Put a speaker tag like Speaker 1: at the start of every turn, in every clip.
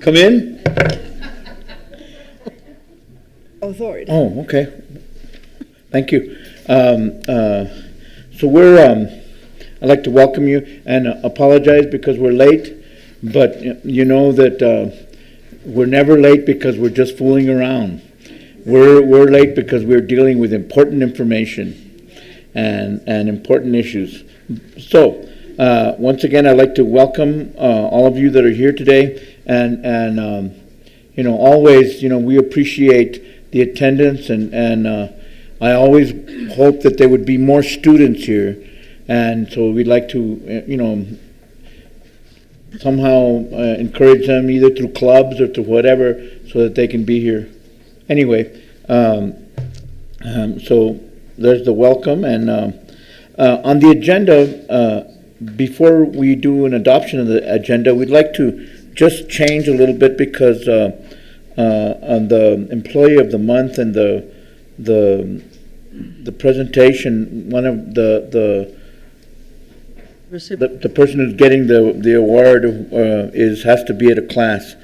Speaker 1: Come in?
Speaker 2: Authority.
Speaker 1: Oh, okay. Thank you. So I'd like to welcome you and apologize because we're late, but you know that we're never late because we're just fooling around. We're late because we're dealing with important information and important issues. So, once again, I'd like to welcome all of you that are here today, and always, we appreciate the attendance, and I always hope that there would be more students here, and so we'd like to, somehow encourage them either through clubs or through whatever, so that they can be here. Anyway, so there's the welcome, and on the agenda, before we do an adoption of the agenda, we'd like to just change a little bit because on the employee of the month and the presentation, one of the person who's getting the award has to be at a class,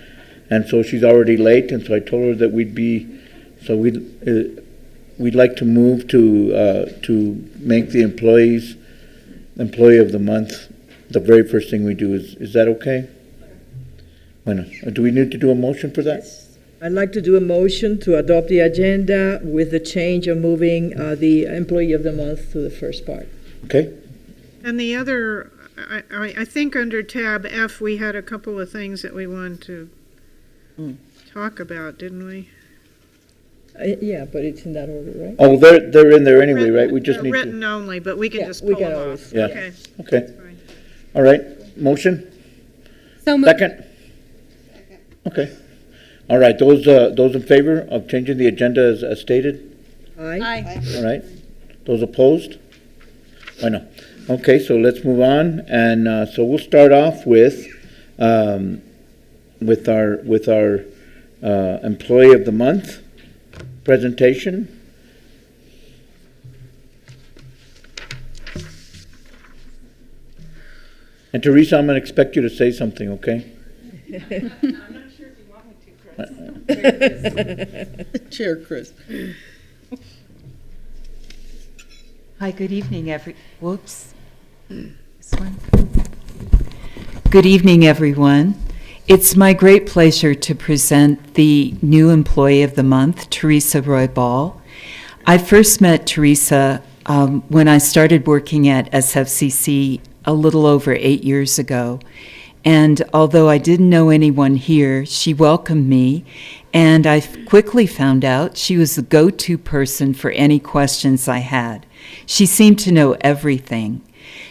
Speaker 1: and so she's already late, and so I told her that we'd like to move to make the employee of the month the very first thing we do. Is that okay? Bueno, do we need to do a motion for that?
Speaker 2: I'd like to do a motion to adopt the agenda with the change of moving the employee of the month to the first part.
Speaker 1: Okay.
Speaker 3: And the other, I think under tab F, we had a couple of things that we wanted to talk about, didn't we?
Speaker 2: Yeah, but it's in that order, right?
Speaker 1: Oh, they're in there anyway, right? We just
Speaker 3: They're
Speaker 1: need
Speaker 3: written
Speaker 1: to.
Speaker 3: only, but we can just
Speaker 2: we
Speaker 3: pull
Speaker 2: can
Speaker 3: them
Speaker 2: always-
Speaker 3: off.
Speaker 1: Yeah.
Speaker 3: Okay.
Speaker 1: Okay.
Speaker 3: That's fine.
Speaker 1: All right. Motion.
Speaker 4: So moved.
Speaker 1: Second. Okay. All right. Those in favor of changing the agenda as stated.
Speaker 2: Aye.
Speaker 4: Aye.
Speaker 1: All right. Those opposed? I know. Okay, so let's move on, and so we'll start off with our employee of the month presentation. And Teresa, I'm going to expect you to say something, okay?
Speaker 3: I'm not sure if you want me to, Chris.
Speaker 2: Chair Chris.
Speaker 5: Hi, good evening, Whoops. This one. Good evening, everyone. It's my great pleasure to present the new Employee of the Month, Teresa Roybal. I first met Teresa when I started working at SFCC a little over 8 years ago. And although I didn't know anyone here, she welcomed me, and I quickly found out she was the go-to person for any questions I had. She seemed to know everything.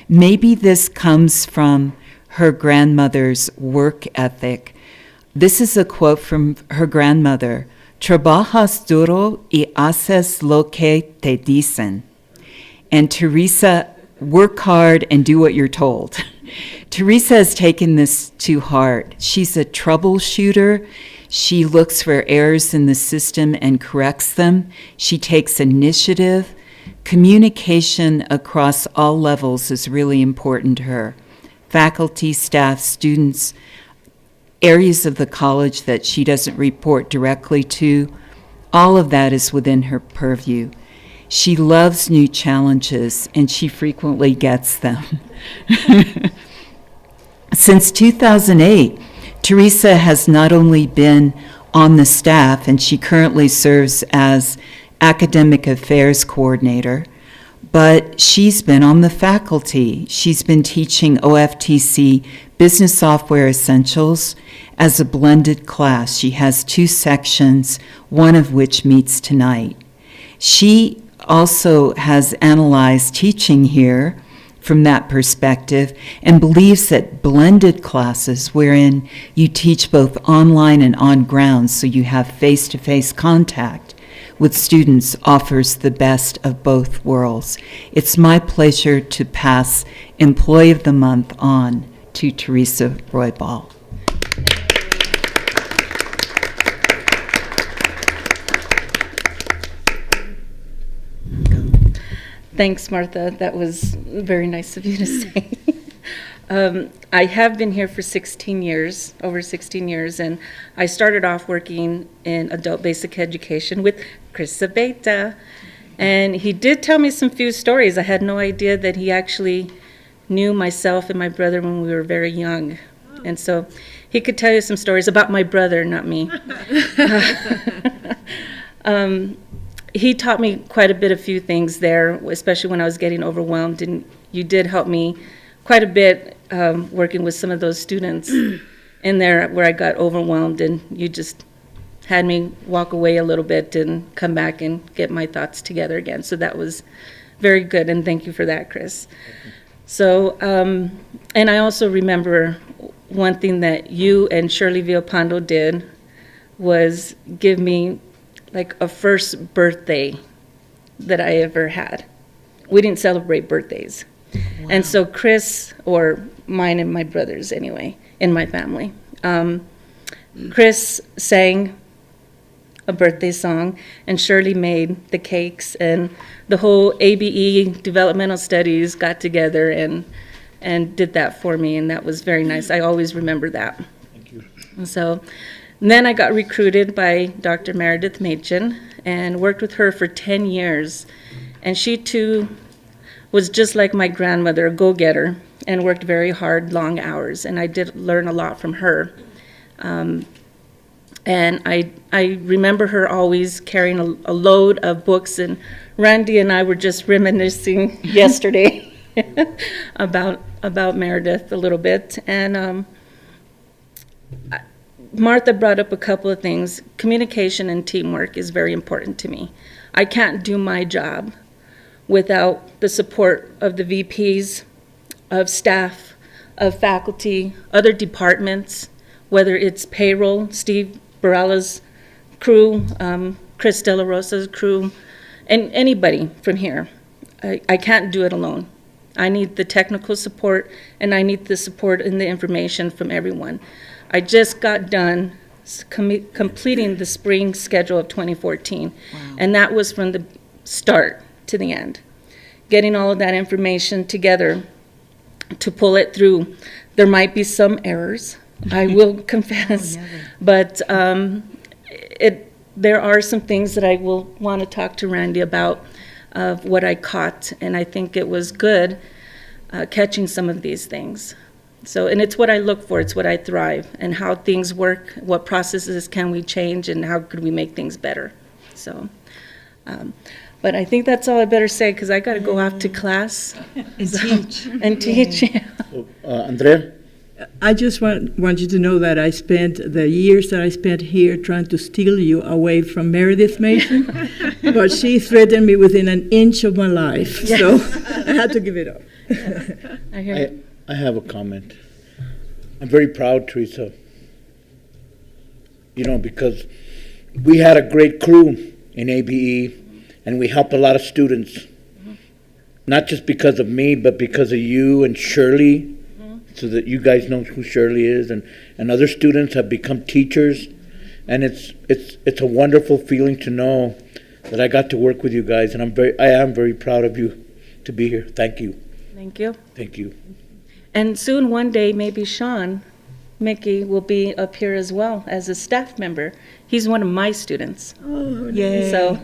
Speaker 5: Maybe this comes from her grandmother's work ethic. This is a quote from her grandmother: "Trabajas duro y haces lo que te dicen." And Teresa, work hard and do what you're told. Teresa has taken this to heart. She's a troubleshooter. She looks for errors in the system and corrects them. She takes initiative. Communication across all levels is really important to her. Faculty, staff, students, areas of the college that she doesn't report directly to, all of that is within her purview. She loves new challenges, and she frequently gets them. Since 2008, Teresa has not only been on the staff, and she currently serves as Academic Affairs Coordinator, but she's been on the faculty. She's been teaching OFTC Business Software Essentials as a blended class. She has 2 sections, one of which meets tonight. She also has analyzed teaching here from that perspective and believes that blended classes wherein you teach both online and on ground so you have face-to-face contact with students offers the best of both worlds. It's my pleasure to pass Employee of the Month on to Teresa Roybal.
Speaker 4: Thanks, Martha. That was very nice of you to say. I have been here for 16 years, over 16 years, and I started off working in adult basic education with Chris Sabeta. And he did tell me some few stories. I had no idea that he actually knew myself and my brother when we were very young. And so he could tell you some stories about my brother, not me. He taught me quite a bit, a few things there, especially when I was getting overwhelmed. And you did help me quite a bit working with some of those students in there where I got overwhelmed, and you just had me walk away a little bit and come back and get my thoughts together again. So that was very good, and thank you for that, Chris. So, and I also remember one thing that you and Shirley Villalpando did was give me like a first birthday that I ever had. We didn't celebrate birthdays. Wow. And so Chris, or mine and my brothers anyway, in my family, Chris sang a birthday song, and Shirley made the cakes, and the whole ABE developmental studies got together and did that for me, and that was very nice. I always remember that.
Speaker 1: Thank you.
Speaker 4: And so then I got recruited by Dr. Meredith Machen and worked with her for 10 years, and she too was just like my grandmother, a go-getter, and worked very hard, long hours, and I did learn a lot from her. And I remember her always carrying a load of books, and Randy and I were just reminiscing yesterday about Meredith a little bit. And Martha brought up a couple of things. Communication and teamwork is very important to me. I can't do my job without the support of the VPs, of staff, of faculty, other departments, whether it's payroll, Steve Barella's crew, Chris De La Rosa's crew, and anybody from here. I can't do it alone. I need the technical support, and I need the support and the information from everyone. I just got done completing the spring schedule of 2014, wow. And that was from the start to the end. Getting all of that information together to pull it through. There might be some errors, I will confess, but there are some things that I will want to talk to Randy about of what I caught, and I think it was good catching some of these things. So, and it's what I look for, it's what I thrive, and how things work, what processes can we change, and how could we make things better. So, but I think that's all I better say, because I got to go off to class.
Speaker 5: And teach.
Speaker 4: And teach.
Speaker 1: So, Andrea?
Speaker 2: I just want you to know that I spent the years that I spent here trying to steal you away from Meredith Mason, but she threatened me within an inch of my life, yes. So I had to give it up.
Speaker 1: I have a comment. I'm very proud, Teresa, because we had a great crew in ABE, and we helped a lot of students, not just because of me, but because of you and Shirley, so that you guys know who Shirley is, and other students have become teachers, and it's a wonderful feeling to know that I got to work with you guys, and I am very proud of you to be here. Thank you.
Speaker 4: Thank you.
Speaker 1: Thank you.
Speaker 4: And soon, one day, maybe Sean Mickey will be up here as well as a staff member. He's one of my students.
Speaker 2: Oh,
Speaker 5: yay.
Speaker 4: So,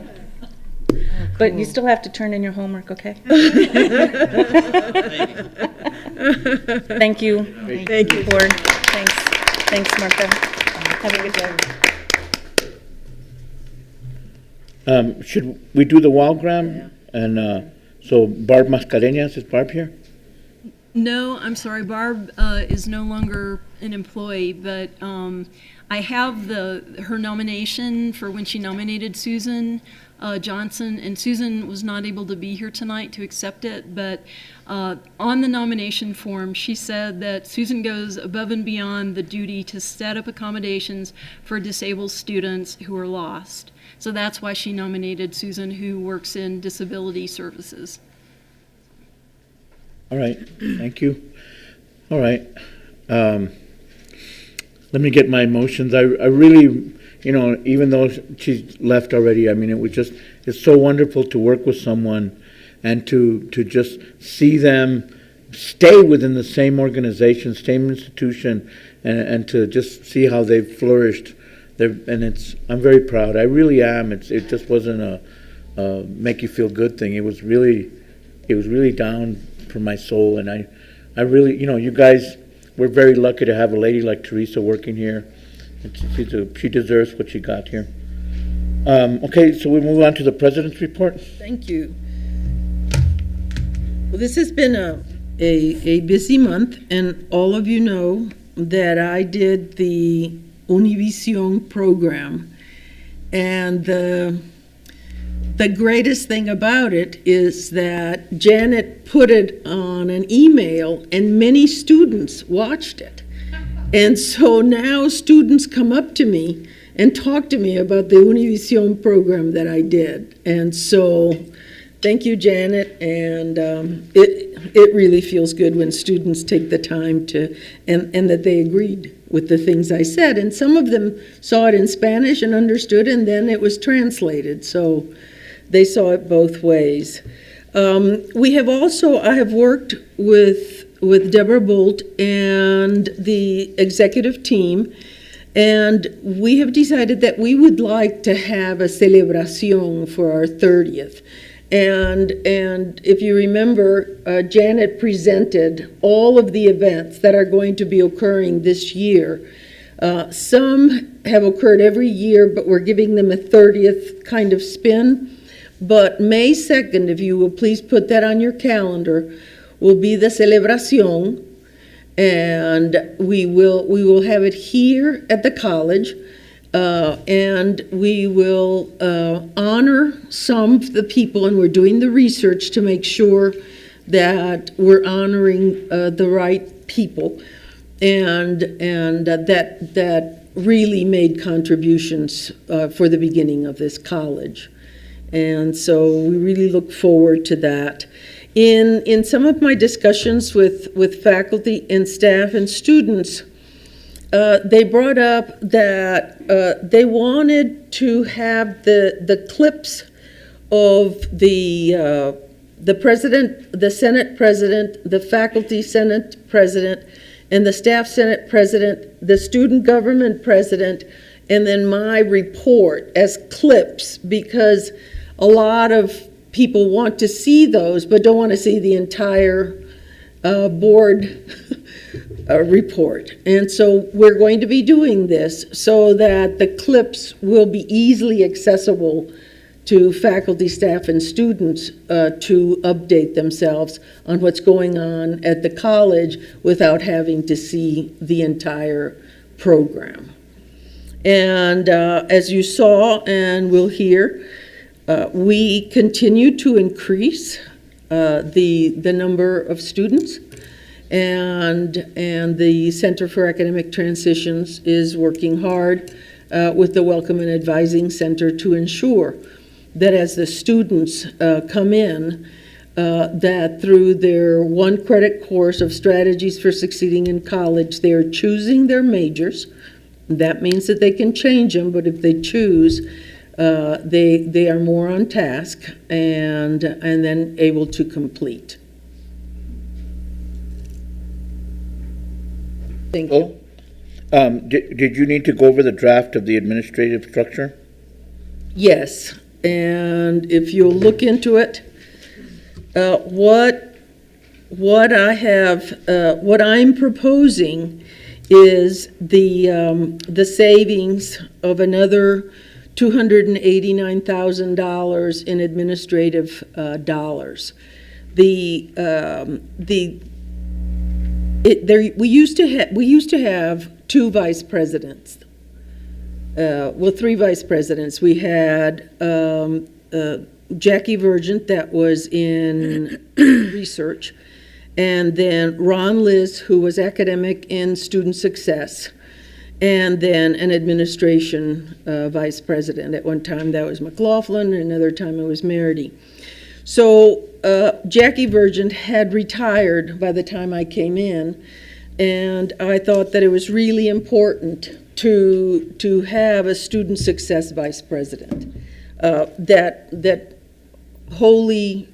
Speaker 4: but you still have to turn in your homework, okay? Thank you.
Speaker 2: Thank you.
Speaker 4: Board. Thanks, Martha. Have a good day.
Speaker 1: Should we do the wallgram? And so Barb Mascareñas, is Barb here?
Speaker 6: No, I'm sorry. Barb is no longer an employee, but I have her nomination for when she nominated Susan Johnson, and Susan was not able to be here tonight to accept it, but on the nomination form, she said that Susan goes above and beyond the duty to set up accommodations for disabled students who are lost. So that's why she nominated Susan, who works in disability services.
Speaker 1: All right, thank you. All right. Let me get my emotions. I really, even though she's left already, it's so wonderful to work with someone and to just see them stay within the same organization, same institution, and to just see how they've flourished. I'm very proud. I really am. It just wasn't a make you feel good thing. It was really down from my soul, and I really, you guys, we're very lucky to have a lady like Teresa working here. She deserves what she got here. Okay, so we move on to the president's report.
Speaker 7: Thank you. Well, this has been a busy month, and all of you know that I did the Univision program. And the greatest thing about it is that Janet put it on an email, and many students watched it. And so now students come up to me and talk to me about the Univision program that I did. And so thank you, Janet, and it really feels good when students take the time to, and that they agreed with the things I said. And some of them saw it in Spanish and understood, and then it was translated, so they saw it both ways. I have worked with Deborah Bolt and the executive team, and we have decided that we would like to have a celebración for our 30th. And if you remember, Janet presented all of the events that are going to be occurring this year. Some have occurred every year, but we're giving them a 30th kind of spin. But May 2nd, if you will please put that on your calendar, will be the celebración. And we will have it here at the college. And we will honor some of the people, and we're doing the research to make sure that we're honoring the right people, and that really made contributions for the beginning of this college. And so we really look forward to that. In some of my discussions with faculty and staff and students, they brought up that they wanted to have the clips of the president, the Senate president, the faculty Senate president, and the staff Senate president, the student government president, and then my report as clips, because a lot of people want to see those but don't want to see the entire board report. And so we're going to be doing this so that the clips will be easily accessible to faculty, staff, and students to update themselves on what's going on at the college without having to see the entire program. And as you saw and will hear, we continue to increase the number of students, and the Center for Academic Transitions is working hard with the Welcome and Advising Center to ensure that as the students come in, that through their one credit course of Strategies for Succeeding in College, they're choosing their majors. That means that they can change them, but if they choose, they are more on task and then able to complete. Thank you.
Speaker 1: Did you need to go over the draft of the administrative structure?
Speaker 7: Yes, and if you'll look into it, what I'm proposing is the savings of another $289,000 in administrative dollars. We used to have two vice presidents. Three vice presidents. We had Jackie Virgint, that was in research, and then Ron Liz, who was academic in student success, and then an administration vice president. At one time that was McLaughlin, and another time it was Meredy. So Jackie Virgint had retired by the time I came in, and I thought that it was really important to have a student success vice president that wholly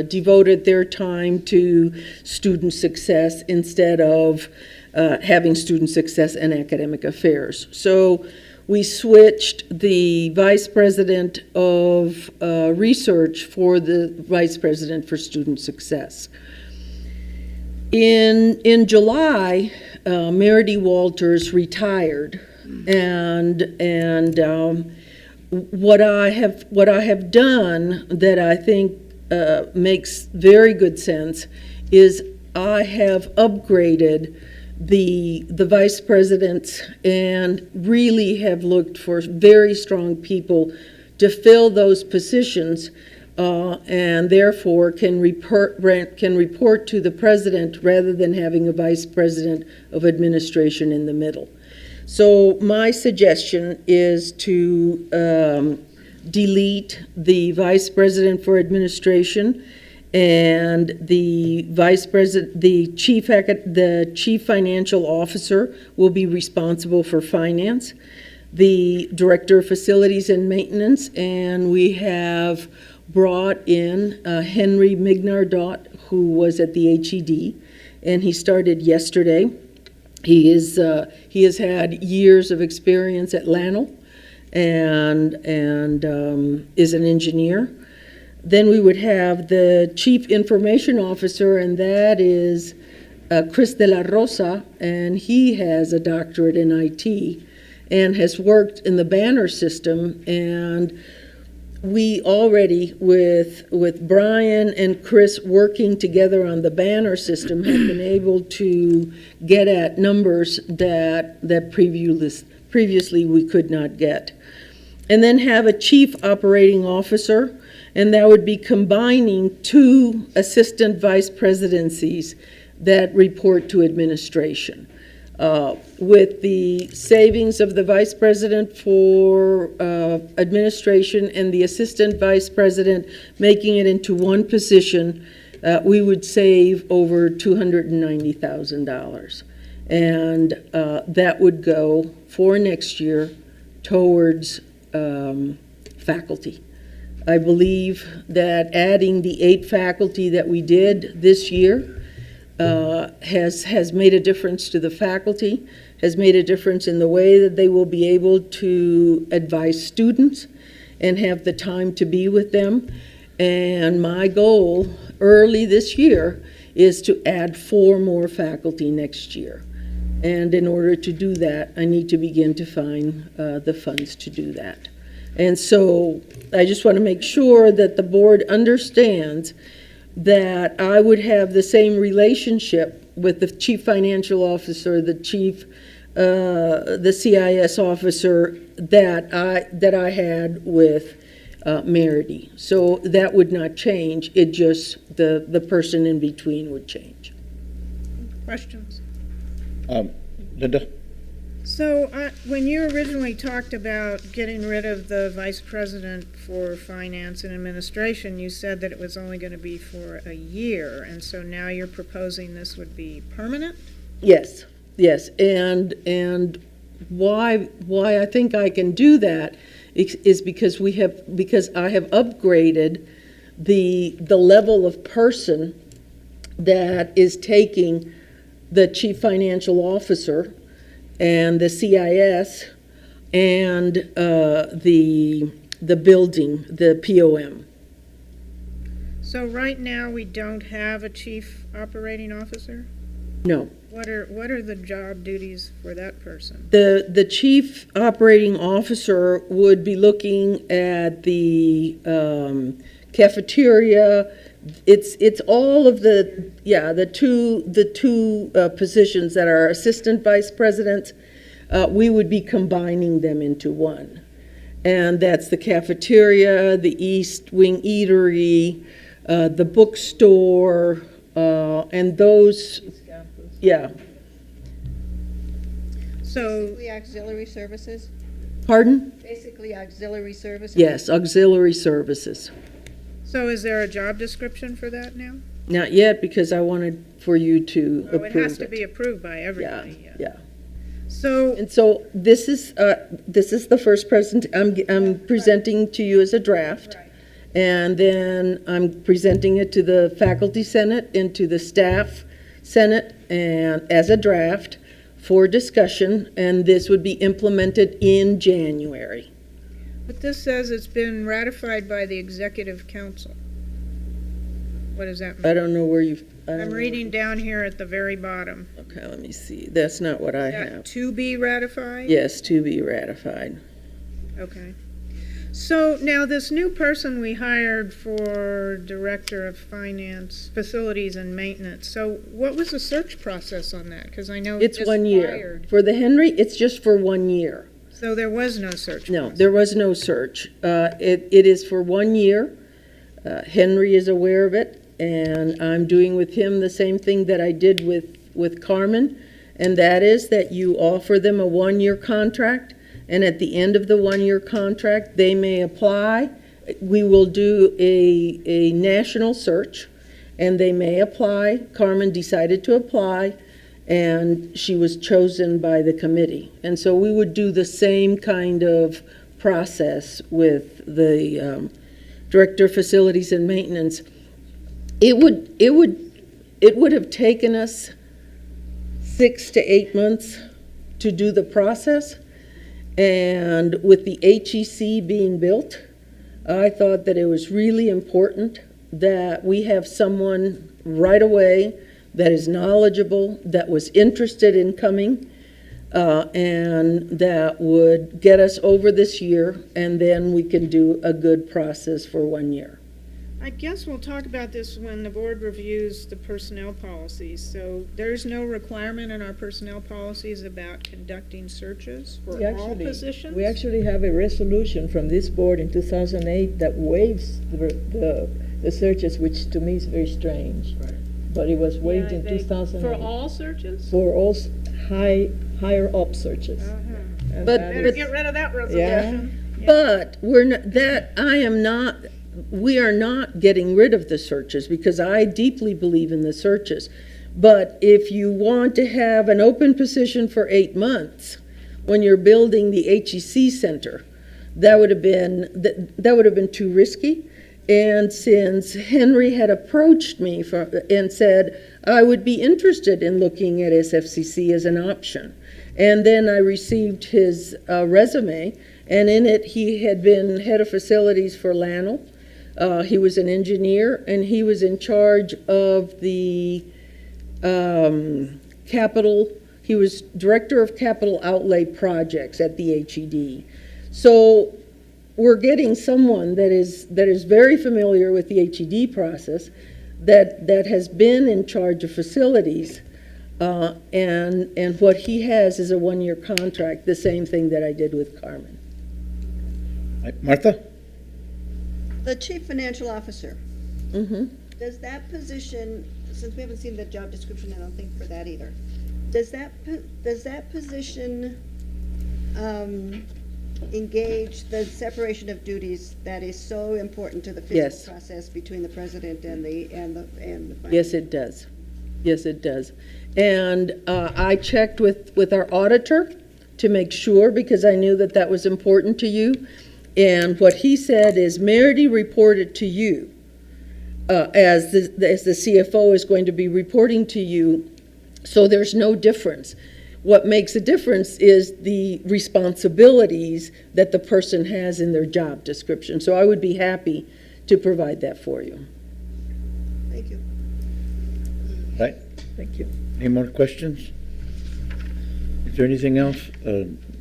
Speaker 7: devoted their time to student success instead of having student success and academic affairs. So we switched the vice president of research for the vice president for student success. In July, Meredith Walters retired, and what I have done that I think makes very good sense is I have upgraded the vice presidents and really have looked for very strong people to fill those positions, and therefore can report to the president rather than having a vice president of administration in the middle. So my suggestion is to delete the vice president for administration, and the vice president, the chief financial officer will be responsible for finance, the director of facilities and maintenance, and we have brought in Henry Mignardot, who was at the HED, and he started yesterday. He has had years of experience at Lannell, and is an engineer. Then we would have the chief information officer, and that is Chris de la Rosa, and he has a doctorate in IT and has worked in the Banner system. And we already, with Brian and Chris working together on the Banner system, have been able to get at numbers that previously we could not get. And then have a chief operating officer, and that would be combining two assistant vice presidencies that report to administration. With the savings of the vice president for administration and the assistant vice president making it into one position, we would save over $290,000. And that would go for next year towards faculty. I believe that adding the 8 faculty that we did this year has made a difference to the faculty, has made a difference in the way that they will be able to advise students and have the time to be with them. And my goal early this year is to add 4 more faculty next year. And in order to do that, I need to begin to find the funds to do that. And so I just want to make sure that the board understands that I would have the same relationship with the chief financial officer, the CIS officer that I had with Meredith. So that would not change. It just, the person in between would change.
Speaker 3: Questions?
Speaker 1: Linda?
Speaker 3: So when you originally talked about getting rid of the vice president for finance and administration, you said that it was only going to be for a year, and so now you're proposing this would be permanent?
Speaker 7: Yes, and why I think I can do that is because I have upgraded the level of person that is taking the chief financial officer and the CIS and the building, the POM.
Speaker 3: So right now, we don't have a chief operating officer?
Speaker 7: No.
Speaker 3: What are the job duties for that person?
Speaker 7: The chief operating officer would be looking at the cafeteria. It's all of the two positions that are assistant vice presidents. We would be combining them into one, and that's the cafeteria, the East Wing Eatery, the bookstore, and those. Yeah.
Speaker 3: So
Speaker 8: Basically auxiliary services?
Speaker 7: Pardon?
Speaker 8: Basically auxiliary services?
Speaker 7: Yes, auxiliary services.
Speaker 3: So is there a job description for that now?
Speaker 7: Not yet, because I wanted for you to
Speaker 3: Oh,
Speaker 7: approve
Speaker 3: it has to be approved by everybody.
Speaker 7: Yeah.
Speaker 3: So,
Speaker 7: And so this is the first present, I'm presenting to you as a draft.
Speaker 3: Right.
Speaker 7: And then I'm presenting it to the faculty senate and to the staff senate and as a draft for discussion, and this would be implemented in January.
Speaker 3: But this says it's been ratified by the executive council. What does that
Speaker 7: I
Speaker 3: mean?
Speaker 7: don't know where you've. I don't
Speaker 3: I'm
Speaker 7: know.
Speaker 3: reading down here at the very bottom.
Speaker 7: Okay, let me see. That's not what I
Speaker 3: Is that
Speaker 7: have.
Speaker 3: to be ratified?
Speaker 7: Yes, to be ratified.
Speaker 3: Okay. So now this new person we hired for Director of Finance, Facilities and Maintenance, so what was the search process on that? Because I know
Speaker 7: It's
Speaker 3: just
Speaker 7: 1 year.
Speaker 3: hired.
Speaker 7: For the Henry, it's just for 1 year.
Speaker 3: So there was no search
Speaker 7: No,
Speaker 3: process?
Speaker 7: there was no search. It is for 1 year. Henry is aware of it, and I'm doing with him the same thing that I did with Carmen, and that is that you offer them a 1-year contract, and at the end of the 1-year contract, they may apply. We will do a national search, and they may apply. Carmen decided to apply, and she was chosen by the committee. And so we would do the same kind of process with the Director of Facilities and Maintenance. It would have taken us 6 to 8 months to do the process. And with the HEC being built, I thought that it was really important that we have someone right away that is knowledgeable, that was interested in coming, and that would get us over this year, and then we can do a good process for 1 year.
Speaker 3: I guess we'll talk about this when the board reviews the personnel policies. So there's no requirement in our personnel policies about conducting searches for all positions?
Speaker 2: We actually have a resolution from this board in 2008 that waives the searches, which to me is very strange. But it was waived in 2008.
Speaker 3: For all searches?
Speaker 2: For all higher up searches. And
Speaker 7: But-
Speaker 2: that
Speaker 3: Better
Speaker 2: is-
Speaker 3: get rid of that
Speaker 2: Yeah.
Speaker 3: resolution.
Speaker 7: But we are not getting rid of the searches because I deeply believe in the searches. But if you want to have an open position for 8 months when you're building the HEC center, that would have been too risky. And since Henry had approached me and said, I would be interested in looking at SFCC as an option. And then I received his resume, and in it he had been head of facilities for Lannell. He was an engineer, and he was in charge of the capital. He was director of capital outlay projects at the HED. So we're getting someone that is very familiar with the HED process, that has been in charge of facilities, and what he has is a 1-year contract, the same thing that I did with Carmen.
Speaker 1: Martha?
Speaker 8: The chief financial officer,
Speaker 7: Mm-hmm.
Speaker 8: does that position, since we haven't seen the job description, I don't think for that either, does that position engage the separation of duties that is so important to the
Speaker 7: Yes.
Speaker 8: fiscal process between the president and the finance?
Speaker 7: Yes, it does. Yes, it does. And I checked with our auditor to make sure, because I knew that that was important to you. And what he said is, Merity reported to you, as the CFO is going to be reporting to you, so there's no difference. What makes a difference is the responsibilities that the person has in their job description. So I would be happy to provide that for you.
Speaker 8: Thank you.
Speaker 1: Right.
Speaker 7: Thank you.
Speaker 1: Any more questions? Is there anything else,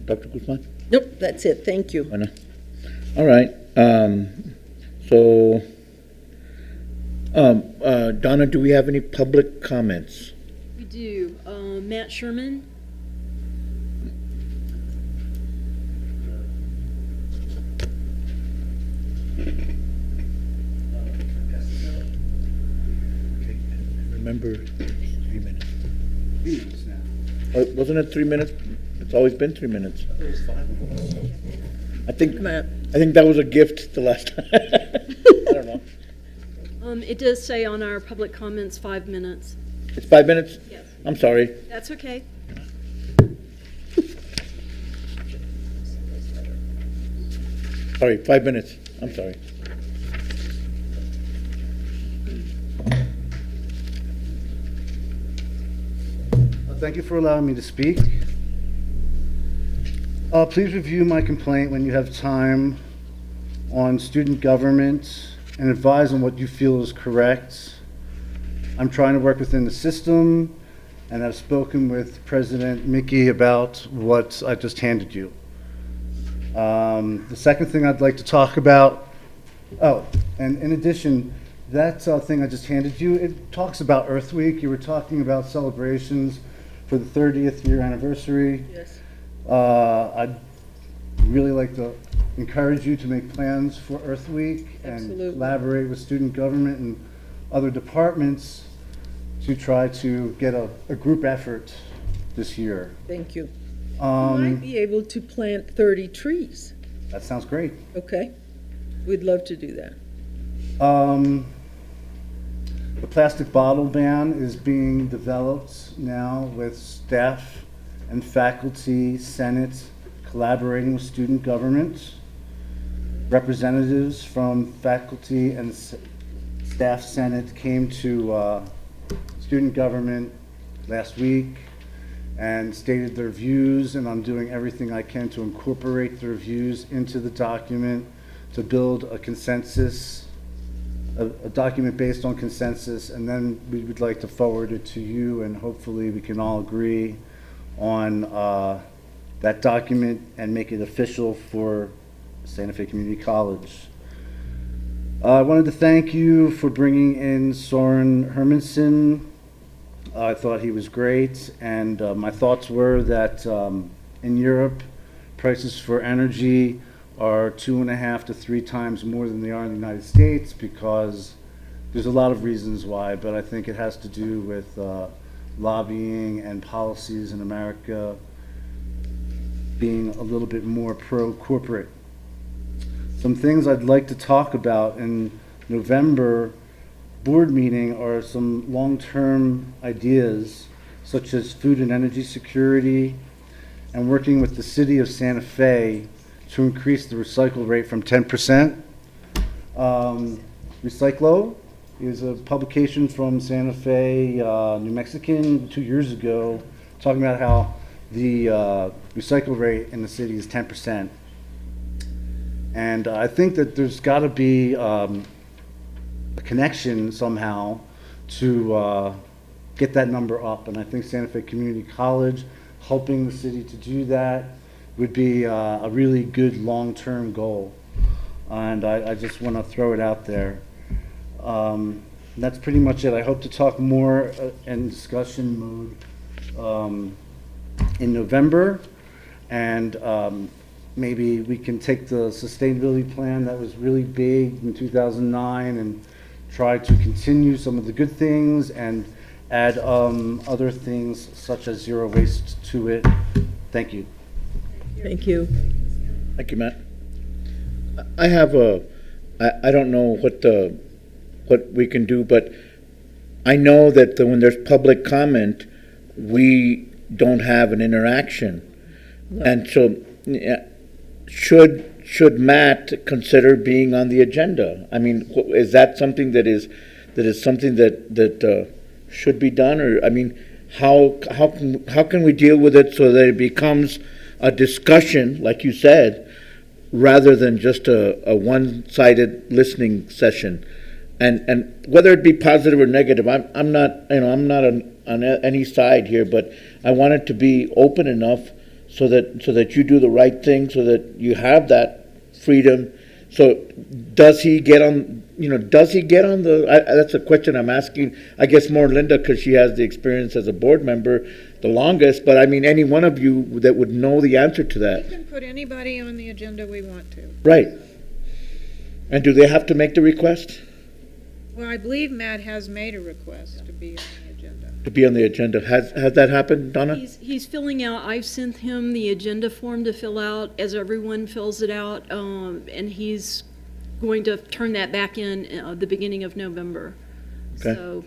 Speaker 1: Dr. Guzman?
Speaker 7: Nope, that's it. Thank you.
Speaker 1: Ana? All right. So, Donna, do we have any public comments?
Speaker 6: We do. Matt Sherman?
Speaker 1: Remember, 3 minutes. 3 minutes now. Wasn't it 3 minutes? It's always been 3 minutes. I think that was a gift the last time. I don't know.
Speaker 6: It does say on our public comments 5 minutes.
Speaker 1: It's 5 minutes?
Speaker 6: Yes.
Speaker 1: I'm sorry.
Speaker 6: That's okay.
Speaker 1: Sorry, 5 minutes. I'm sorry.
Speaker 9: Thank you for allowing me to speak. Please review my complaint when you have time on student government and advise on what you feel is correct. I'm trying to work within the system, and I've spoken with President Mickey about what I just handed you. The second thing I'd like to talk about, and in addition, that thing I just handed you, it talks about Earth Week. You were talking about celebrations for the 30th year anniversary.
Speaker 7: Yes.
Speaker 9: I'd really like to encourage you to make plans for Earth Week and
Speaker 7: Absolutely.
Speaker 9: collaborate with student government and other departments to try to get a group effort this year.
Speaker 7: Thank you. You might be able to plant 30 trees,
Speaker 9: That sounds great.
Speaker 7: okay? We'd love to do that.
Speaker 9: The plastic bottle ban is being developed now with staff and faculty, Senate, collaborating with student government. Representatives from faculty and staff Senate came to student government last week and stated their views, and I'm doing everything I can to incorporate their views into the document to build a consensus, a document based on consensus, and then we would like to forward it to you, and hopefully we can all agree on that document and make it official for Santa Fe Community College. I wanted to thank you for bringing in Soren Hermanson. I thought he was great, and my thoughts were that in Europe, prices for energy are 2.5 to 3 times more than they are in the United States, because there's a lot of reasons why, but I think it has to do with lobbying and policies in America being a little bit more pro-corporate. Some things I'd like to talk about in November board meeting are some long-term ideas, such as food and energy security, and working with the city of Santa Fe to increase the recycle rate from 10%. Recyclo is a publication from Santa Fe, New Mexican, 2 years ago, talking about how the recycle rate in the city is 10%. And I think that there's got to be a connection somehow to get that number up. And I think Santa Fe Community College, helping the city to do that, would be a really good long-term goal. And I just want to throw it out there. That's pretty much it. I hope to talk more in discussion mode in November, and maybe we can take the sustainability plan that was really big in 2009 and try to continue some of the good things and add other things such as zero waste to it. Thank you.
Speaker 7: Thank you.
Speaker 1: Thank you, Matt. I have I don't know what we can do, but I know that when there's public comment, we don't have an interaction.
Speaker 7: No.
Speaker 1: And so, should Matt consider being on the agenda? I mean, is that something that is something that should be done? Or, I mean, how can we deal with it so that it becomes a discussion, like you said, rather than just a one-sided listening session? And whether it be positive or negative, I'm not on any side here, but I want it to be open enough so that you do the right thing, so that you have that freedom. So does he get on? Does he get on the? That's a question I'm asking. I guess more Linda, because she has the experience as a board member the longest. But I mean, any one of you that would know the answer to
Speaker 3: We
Speaker 1: that,
Speaker 3: can put anybody on the agenda we want to.
Speaker 1: right? And do they have to make the request
Speaker 3: Well, I believe Matt has made a request to be on the agenda.
Speaker 1: to be on the agenda? Has that happened, Donna?
Speaker 6: He's filling out, I've sent him the agenda form to fill out as everyone fills it out, and he's going to turn that back in the beginning of November.
Speaker 1: Okay.
Speaker 6: So,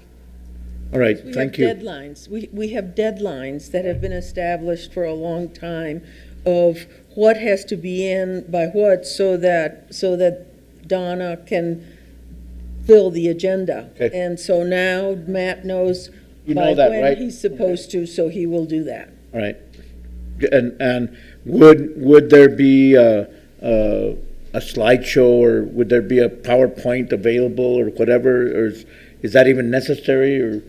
Speaker 1: All right,
Speaker 7: We
Speaker 1: thank
Speaker 7: have
Speaker 1: you.
Speaker 7: deadlines. We have deadlines that have been established for a long time of what has to be in by what, so that Donna can fill the agenda.
Speaker 1: Okay.
Speaker 7: And so now Matt knows
Speaker 1: You
Speaker 7: by
Speaker 1: know that,
Speaker 7: when
Speaker 1: right?
Speaker 7: he's supposed to, so he will do that.
Speaker 1: All right. And would there be a slideshow, or would there be a PowerPoint available or whatever, or is that even necessary, or?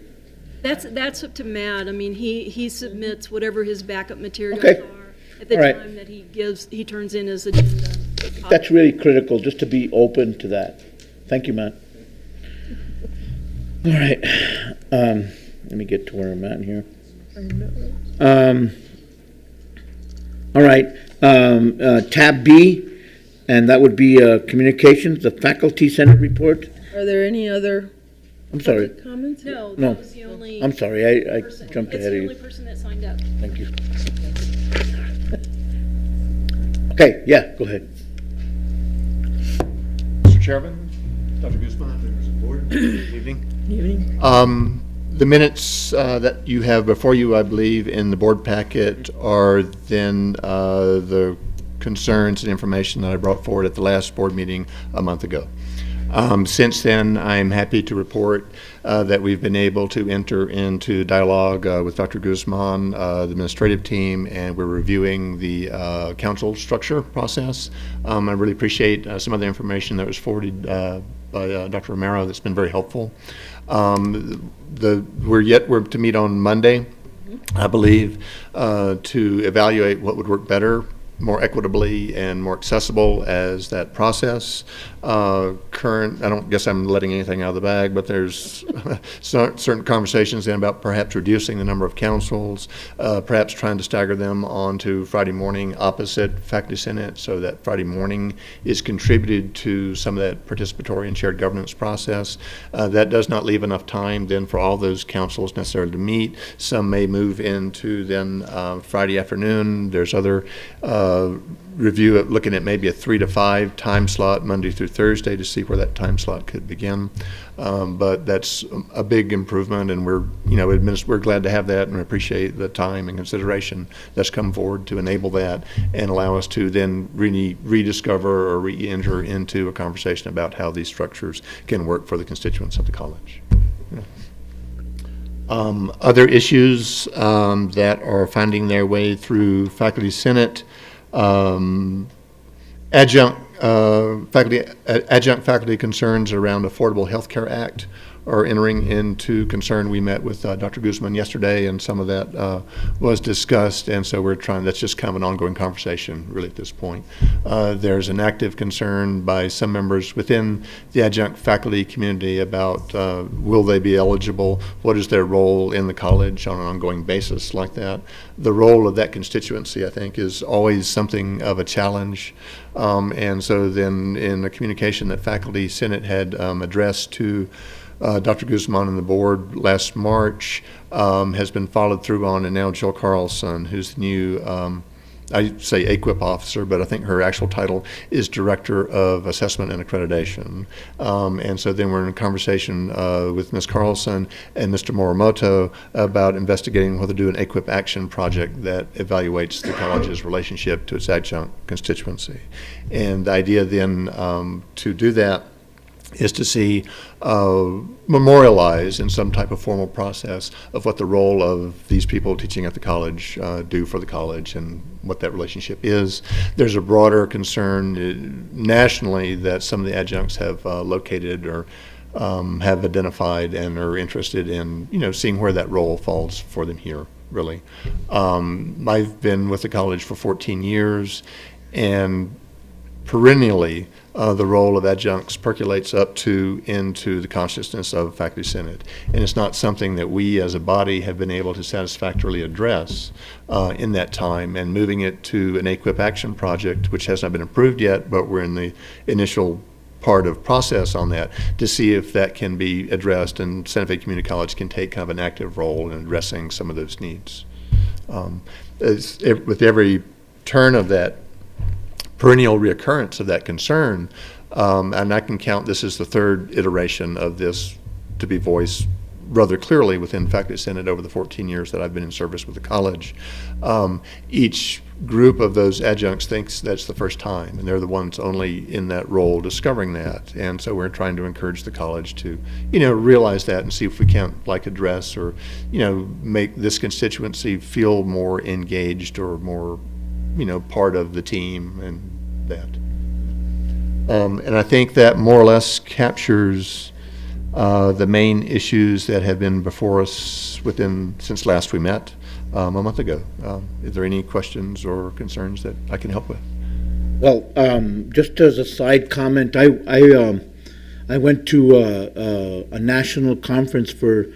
Speaker 6: That's up to Matt. I mean, he submits whatever his backup materials
Speaker 1: Okay.
Speaker 6: are at the
Speaker 1: All right.
Speaker 6: time that he turns in his agenda.
Speaker 1: That's really critical, just to be open to that. Thank you, Matt. All right. Let me get to where I'm at here. All right. Tab B, and that would be communications, the faculty senate report.
Speaker 7: Are there any other
Speaker 1: I'm sorry.
Speaker 7: comments?
Speaker 6: No,
Speaker 1: No.
Speaker 6: that was the only
Speaker 1: I'm sorry. I
Speaker 6: person.
Speaker 1: jumped
Speaker 6: It's
Speaker 1: ahead
Speaker 6: the
Speaker 1: of
Speaker 6: only
Speaker 1: you.
Speaker 6: person that signed up.
Speaker 1: Thank you. Okay. Yeah. Go ahead.
Speaker 10: Mr. Chairman, Dr. Guzman, members of the board, good evening. The minutes that you have before you, I believe, in the board packet are then the concerns and information that I brought forward at the last board meeting a month ago. Since then, I'm happy to report that we've been able to enter into dialogue with Dr. Guzman, the administrative team, and we're reviewing the council structure process. I really appreciate some of the information that was forwarded by Dr. Romero that's been very helpful. We're to meet on Monday, I believe, to evaluate what would work better, more equitably and more accessible as that process. I don't guess I'm letting anything out of the bag, but there's certain conversations then about perhaps reducing the number of councils, perhaps trying to stagger them onto Friday morning opposite faculty senate, so that Friday morning is contributed to some of that participatory and shared governance process. That does not leave enough time then for all those councils necessarily to meet. Some may move into then Friday afternoon. There's other review of looking at maybe a 3 to 5 time slot Monday through Thursday to see where that time slot could begin. But that's a big improvement, and we're glad to have that, and we appreciate the time and consideration that's come forward to enable that and allow us to then really rediscover or re-enter into a conversation about how these structures can work for the constituents of the college. Other issues that are finding their way through Faculty Senate, adjunct faculty concerns around Affordable Health Care Act are entering into concern. We met with Dr. Guzman yesterday, and some of that was discussed, and so that's just kind of an ongoing conversation really at this point. There's an active concern by some members within the adjunct faculty community about will they be eligible, what is their role in the college on an ongoing basis like that. The role of that constituency, I think, is always something of a challenge, and so then in the communication that Faculty Senate had addressed to Dr. Guzman and the board last March has been followed through on, and now Jill Carlson, who's the new, I say AQUIP officer, but I think her actual title is Director of Assessment and Accreditation. And so then we're in a conversation with Ms. Carlson and Mr. Morimoto about investigating whether to do an AQUIP action project that evaluates the college's relationship to its adjunct constituency. And the idea then to do that is to see memorialize in some type of formal process of what the role of these people teaching at the college do for the college and what that relationship is. There's a broader concern nationally that some of the adjuncts have located or have identified and are interested in, seeing where that role falls for them here, really. I've been with the college for 14 years, and perennially, the role of adjuncts percolates into the consciousness of Faculty Senate. And it's not something that we as a body have been able to satisfactorily address in that time, and moving it to an AQUIP action project, which has not been approved yet, but we're in the initial part of process on that to see if that can be addressed, and Santa Fe Community College can take kind of an active role in addressing some of those needs. With every turn of that perennial reoccurrence of that concern, and I can count this as the third iteration of this to be voiced rather clearly within Faculty Senate over the 14 years that I've been in service with the college. Each group of those adjuncts thinks that's the first time, and they're the ones only in that role discovering that. And so we're trying to encourage the college to, realize that and see if we can't address or, make this constituency feel more engaged or more, part of the team and that. And I think that more or less captures the main issues that have been before us since last we met a month ago. Is there any questions or concerns that I can help with?
Speaker 1: Well, just as a side comment, I went to a national conference for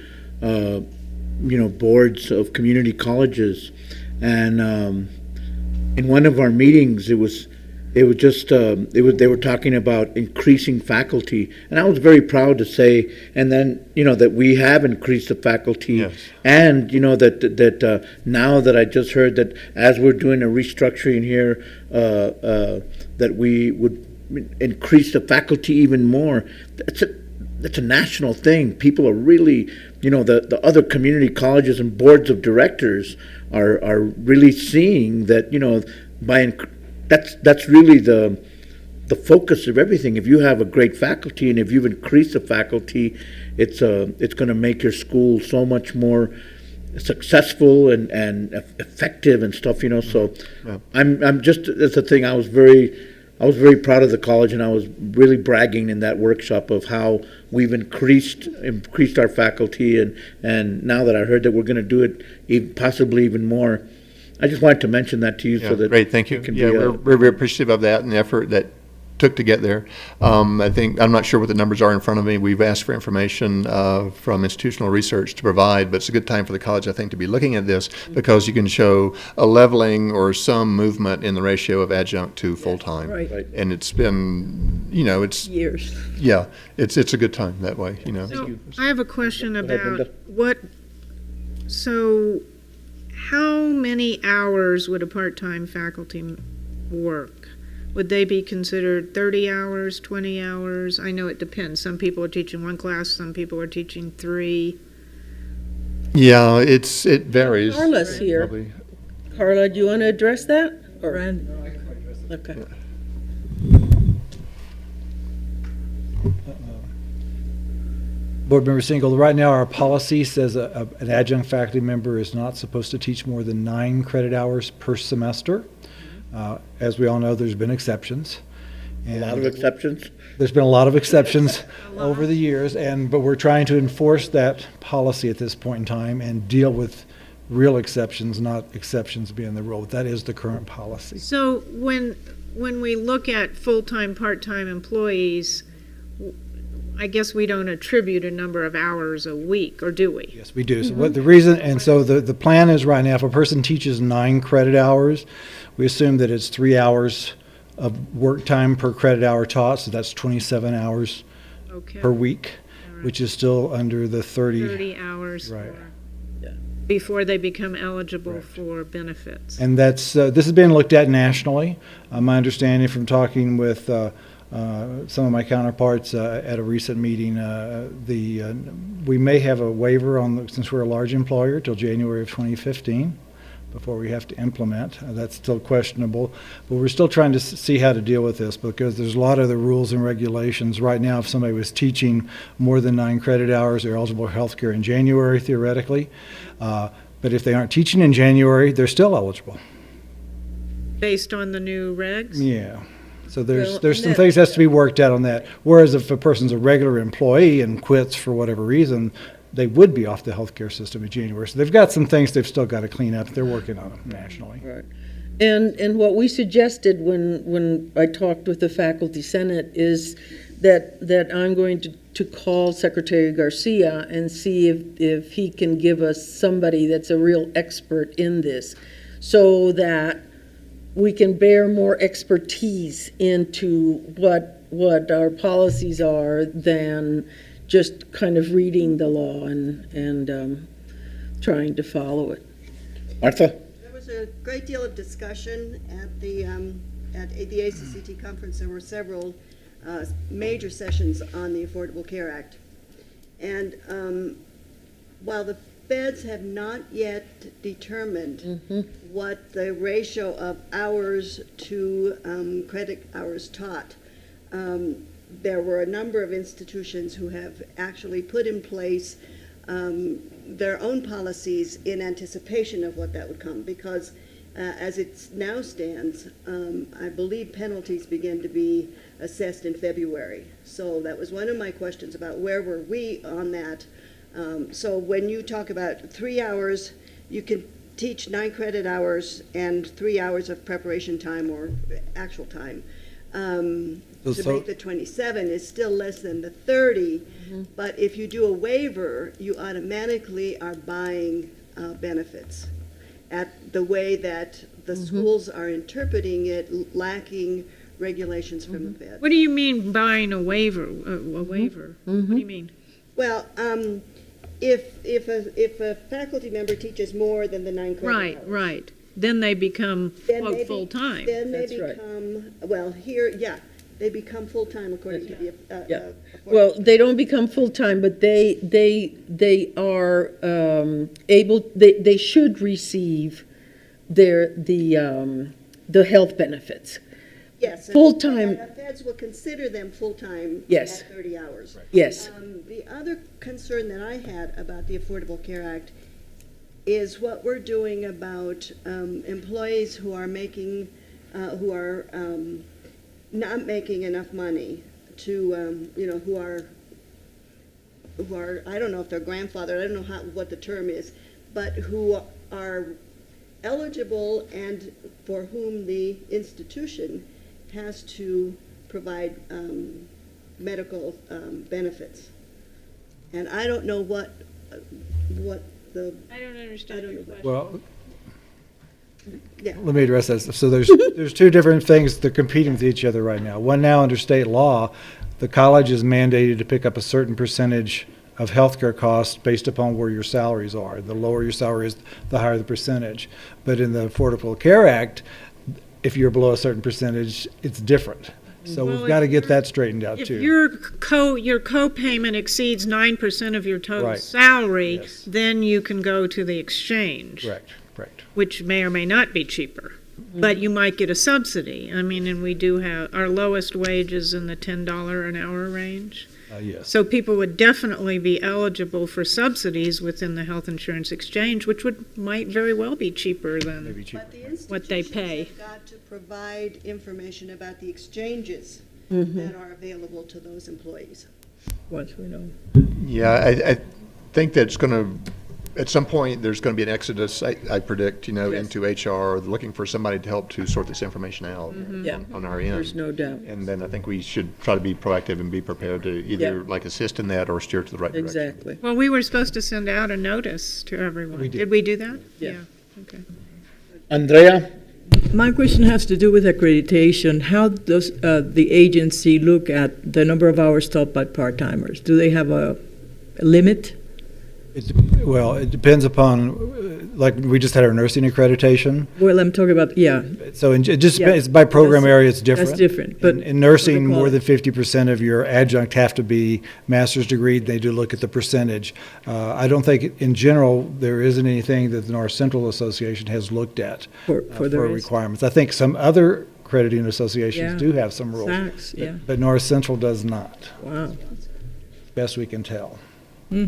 Speaker 1: boards of community colleges, and in one of our meetings, they were talking about increasing faculty, and I was very proud to say, and then that we have increased the faculty,
Speaker 10: Yes.
Speaker 1: and that now that I just heard that as we're doing a restructuring here, that we would increase the faculty even more. That's a national thing. People are really, the other community colleges and boards of directors are really seeing that, that's really the focus of everything. If you have a great faculty and if you've increased the faculty, it's going to make your school so much more successful and effective and stuff. So
Speaker 10: Yeah.
Speaker 1: I'm just, that's the thing. I was very proud of the college, and I was really bragging in that workshop of how we've increased our faculty, and now that I heard that we're going to do it possibly even more, I just wanted to mention that to you.
Speaker 10: Yeah,
Speaker 1: So that
Speaker 10: great, thank you.
Speaker 1: it can
Speaker 10: Yeah,
Speaker 1: be,
Speaker 10: we're very appreciative of that and the effort that took to get there. I think, I'm not sure what the numbers are in front of me. We've asked for information from institutional research to provide, but it's a good time for the college, I think, to be looking at this because you can show a leveling or some movement in the ratio of adjunct to full-time.
Speaker 2: Right.
Speaker 1: Right.
Speaker 10: And it's been, it's,
Speaker 2: Years.
Speaker 10: yeah, it's a good time that way,
Speaker 3: So I have a question
Speaker 1: ahead,
Speaker 3: about
Speaker 1: Linda.
Speaker 3: so how many hours would a part-time faculty work? Would they be considered 30 hours, 20 hours? I know it depends. Some people are teaching one class, some people are teaching 3.
Speaker 10: Yeah, it varies.
Speaker 7: Carla's here.
Speaker 10: Probably.
Speaker 7: Carla, do you want to address that? Or-
Speaker 2: Randy.
Speaker 7: Okay.
Speaker 11: Board Member Single, right now our policy says an adjunct faculty member is not supposed to teach more than 9 credit hours per semester. As we all know, there's been exceptions.
Speaker 1: A lot of exceptions.
Speaker 11: There's been a lot of exceptions over the years, but we're trying to enforce that policy at this point in time and deal with real exceptions, not exceptions being the rule. That is the current policy.
Speaker 3: So when we look at full-time, part-time employees, I guess we don't attribute a number of hours a week, or do we?
Speaker 11: Yes, we do. So what the reason, and so the plan is right now, if a person teaches 9 credit hours, we assume that it's 3 hours of work time per credit hour taught, so that's 27 hours
Speaker 3: Okay.
Speaker 11: per week, which is still under the
Speaker 3: 30 hours
Speaker 11: Right.
Speaker 3: before they become eligible
Speaker 11: Right.
Speaker 3: for benefits.
Speaker 11: And that's, this has been looked at nationally. My understanding from talking with some of my counterparts at a recent meeting, we may have a waiver since we're a large employer, till January of 2015, before we have to implement. That's still questionable, but we're still trying to see how to deal with this because there's a lot of the rules and regulations. Right now, if somebody was teaching more than 9 credit hours, they're eligible for health care in January, theoretically. But if they aren't teaching in January, they're still eligible.
Speaker 3: Based on the new regs?
Speaker 11: Yeah. So
Speaker 7: Well,
Speaker 11: there's some
Speaker 7: that-
Speaker 11: things has to be worked out on that. Whereas if a person's a regular employee and quits for whatever reason, they would be off the healthcare system in January. So they've got some things they've still got to clean up. They're working on them nationally.
Speaker 7: Right. And what we suggested when I talked with the faculty senate is that I'm going to call Secretary Garcia and see if he can give us somebody that's a real expert in this, so that we can bear more expertise into what our policies are than just kind of reading the law and trying to follow it.
Speaker 1: Martha?
Speaker 8: There was a great deal of discussion at the ACCT conference. There were several major sessions on the Affordable Care Act. And while the feds have not yet determined what the ratio of hours to credit hours taught. There were a number of institutions who have actually put in place their own policies in anticipation of what that would come, because as it now stands, I believe penalties begin to be assessed in February. So that was one of my questions about where were we on that. So when you talk about 3 hours, you can teach 9 credit hours and 3 hours of preparation time or actual time. To make the 27 is still less than the 30, but if you do a waiver, you automatically are buying benefits at the way that the schools are interpreting it, lacking regulations from the Fed.
Speaker 3: What do you mean buying a waiver? A waiver? What do you mean?
Speaker 8: Well, if a faculty member teaches more than the 9 credit hours.
Speaker 3: Right. Then they become,
Speaker 8: Then
Speaker 3: quote,
Speaker 8: they be-
Speaker 3: full-time.
Speaker 8: Then they
Speaker 2: That's right.
Speaker 8: become, well, here, yeah, they become full-time according to the.
Speaker 7: Yeah. Well, they don't become full-time, but they are able, they should receive the health benefits.
Speaker 8: Yes. and-
Speaker 7: Full-time.
Speaker 8: and the feds will consider them full-time
Speaker 7: Yes.
Speaker 8: at 30 hours.
Speaker 7: Yes.
Speaker 8: The other concern that I had about the Affordable Care Act is what we're doing about employees who are making, who are not making enough money to, who are, I don't know if they're grandfathered, I don't know what the term is, but who are eligible and for whom the institution has to provide medical benefits. And I don't know what the,
Speaker 3: I don't understand your question.
Speaker 11: Well,
Speaker 8: yeah.
Speaker 11: let me address that. So there's two different things. They're competing with each other right now. One, now under state law, the college is mandated to pick up a certain percentage of healthcare costs based upon where your salaries are. The lower your salary is, the higher the percentage. But in the Affordable Care Act, if you're below a certain percentage, it's different. So
Speaker 3: Well,
Speaker 11: we've got to
Speaker 3: if
Speaker 11: get
Speaker 3: you're-
Speaker 11: that straightened out
Speaker 3: If
Speaker 11: too.
Speaker 3: your co-payment exceeds 9% of your total
Speaker 11: Right.
Speaker 3: salary,
Speaker 11: Yes.
Speaker 3: then you can go to the exchange.
Speaker 11: Correct.
Speaker 3: Which may or may not be cheaper. But you might get a subsidy. I mean, and we do have, our lowest wage is in the $10 an hour range.
Speaker 11: Yes.
Speaker 3: So people would definitely be eligible for subsidies within the health insurance exchange, which might very well be cheaper than.
Speaker 11: Maybe cheaper.
Speaker 8: But the
Speaker 3: What they
Speaker 8: institutions
Speaker 3: pay.
Speaker 8: have got to provide information about the exchanges
Speaker 7: Mm-hmm.
Speaker 8: that are available to those employees.
Speaker 2: Once we know.
Speaker 10: Yeah, I think that's going to, at some point, there's going to be an exodus, I predict, into HR, looking for somebody to help to sort this information out
Speaker 2: Yeah.
Speaker 10: on our end.
Speaker 2: There's no doubt.
Speaker 10: And then I think we should try to be proactive and be prepared to either like assist in that or steer to the right direction.
Speaker 2: Exactly.
Speaker 3: Well, we were supposed to send out a notice to everyone.
Speaker 11: We did.
Speaker 3: Did we do that?
Speaker 2: Yeah.
Speaker 3: Okay.
Speaker 1: Andrea?
Speaker 2: My question has to do with accreditation. How does the agency look at the number of hours taught by part-timers? Do they have a limit?
Speaker 11: Well, it depends upon, like, we just had our nursing accreditation.
Speaker 2: Well, I'm talking about, yeah,
Speaker 11: So it just
Speaker 2: Yeah.
Speaker 11: depends, by program
Speaker 2: That's-
Speaker 11: area, it's different.
Speaker 2: that's different, but
Speaker 11: In nursing,
Speaker 2: what they call
Speaker 11: more
Speaker 2: it.
Speaker 11: than 50% of your adjunct have to be master's degree. They do look at the percentage. I don't think, in general, there isn't anything that the North Central Association has looked at
Speaker 2: for the
Speaker 11: for
Speaker 2: rest.
Speaker 11: requirements. I think some other accrediting associations
Speaker 2: Yeah.
Speaker 11: do have some rules.
Speaker 2: Sachs, yeah.
Speaker 11: But North Central does not,
Speaker 2: Wow.
Speaker 11: best we can tell.
Speaker 2: Hmm.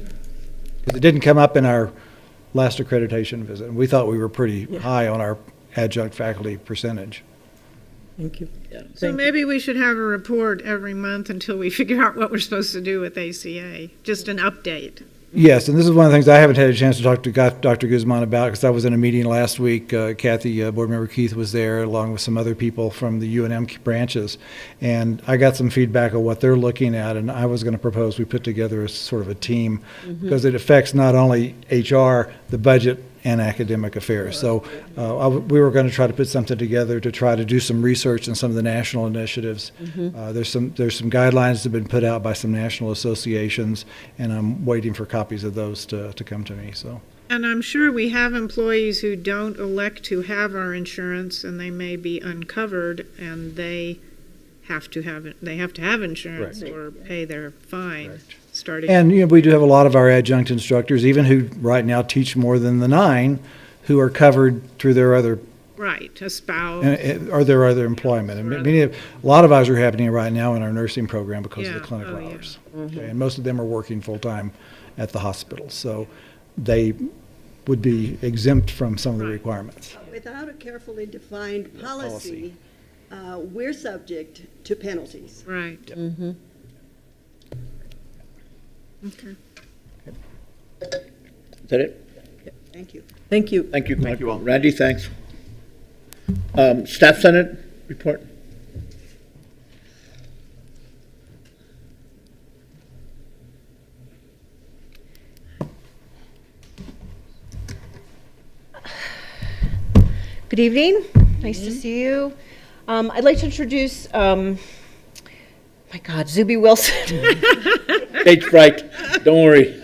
Speaker 11: Because it didn't come up in our last accreditation visit. We thought we were pretty high on our adjunct faculty percentage.
Speaker 2: Thank you. Yeah,
Speaker 3: So
Speaker 2: thank you.
Speaker 3: maybe we should have a report every month until we figure out what we're supposed to do with ACA, just an update.
Speaker 11: Yes, and this is one of the things I haven't had a chance to talk to Dr. Guzman about, because I was in a meeting last week. Kathy, Board Member Keith was there, along with some other people from the UNM branches, and I got some feedback on what they're looking at, and I was going to propose we put together a sort of a team, because it affects not only HR, the budget, and academic affairs. So we were going to try to put something together to try to do some research on some of the national initiatives. There's some guidelines that have been put out by some national associations, and I'm waiting for copies of those to come to me. So
Speaker 3: And I'm sure we have employees who don't elect to have our insurance, and they may be uncovered, and they have to have insurance
Speaker 11: Correct.
Speaker 3: or pay their fine.
Speaker 11: Correct.
Speaker 3: starting.
Speaker 11: And, we do have a lot of our adjunct instructors, even who right now teach more than the 9, who are covered through their other,
Speaker 3: Right, a spouse.
Speaker 11: or their other employment. And a lot of ours are happening right now in our nursing program because of the
Speaker 3: Yeah.
Speaker 11: clinical
Speaker 3: Oh, yeah.
Speaker 11: hours. Okay, and most of them are working full-time at the hospital, so they would be exempt from some of the requirements.
Speaker 8: Without a carefully defined policy, we're subject to penalties.
Speaker 3: Right. Okay.
Speaker 1: Is that it?
Speaker 8: Thank you.
Speaker 2: Thank you.
Speaker 1: Thank you.
Speaker 10: Thank you all.
Speaker 1: Randy, thanks. Staff Senate report?
Speaker 12: Good evening. Nice to see you. I'd like to introduce, my God, Zuby Wilson.
Speaker 1: Stage fright, don't worry.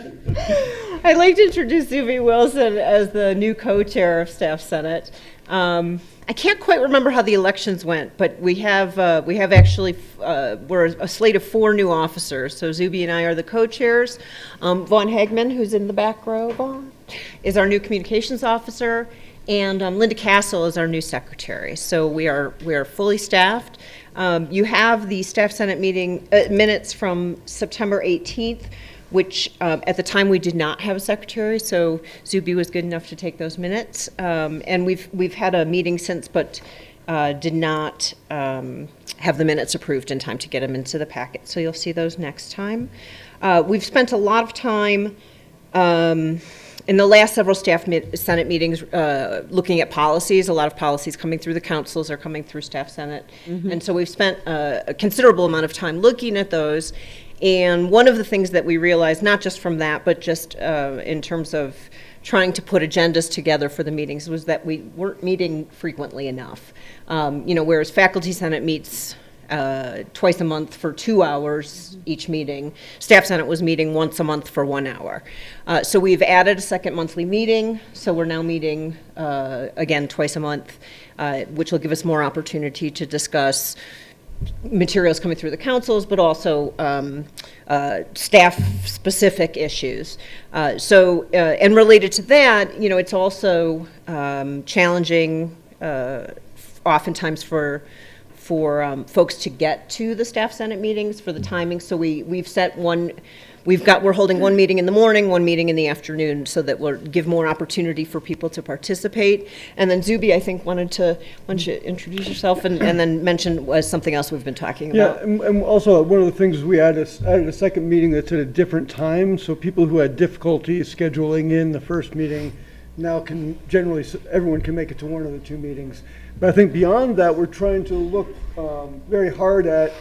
Speaker 12: I'd like to introduce Zuby Wilson as the new co-chair of Staff Senate. I can't quite remember how the elections went, but we have actually, we're a slate of 4 new officers. So Zuby and I are the co-chairs. Vaughn Hagman, who's in the back row, Vaughn, is our new communications officer. And Linda Castle is our new secretary. So we are fully staffed. You have the Staff Senate meeting minutes from September 18th, which at the time we did not have a secretary. So Zuby was good enough to take those minutes. And we've had a meeting since, but did not have the minutes approved in time to get them into the packet. So you'll see those next time. We've spent a lot of time in the last several Senate meetings, looking at policies. A lot of policies coming through the councils are coming through Staff Senate. And so we've spent a considerable amount of time looking at those. And one of the things that we realized, not just from that, but just in terms of trying to put agendas together for the meetings, was that we weren't meeting frequently enough. Whereas Faculty Senate meets twice a month for 2 hours each meeting. Staff Senate was meeting once a month for 1 hour. So we've added a second monthly meeting, so we're now meeting again twice a month, which will give us more opportunity to discuss materials coming through the councils, but also staff-specific issues. And related to that, it's also challenging oftentimes for folks to get to the Staff Senate meetings for the timing. So we've set we're holding one meeting in the morning, one meeting in the afternoon, so that we'll give more opportunity for people to participate. And then Zuby, I think, why don't you introduce yourself and then mention something else we've been talking about.
Speaker 13: Yeah, and also one of the things we added a second meeting that's at a different time, so people who had difficulty scheduling in the first meeting now can everyone can make it to one of the 2 meetings. But I think beyond that, we're trying to look very hard at,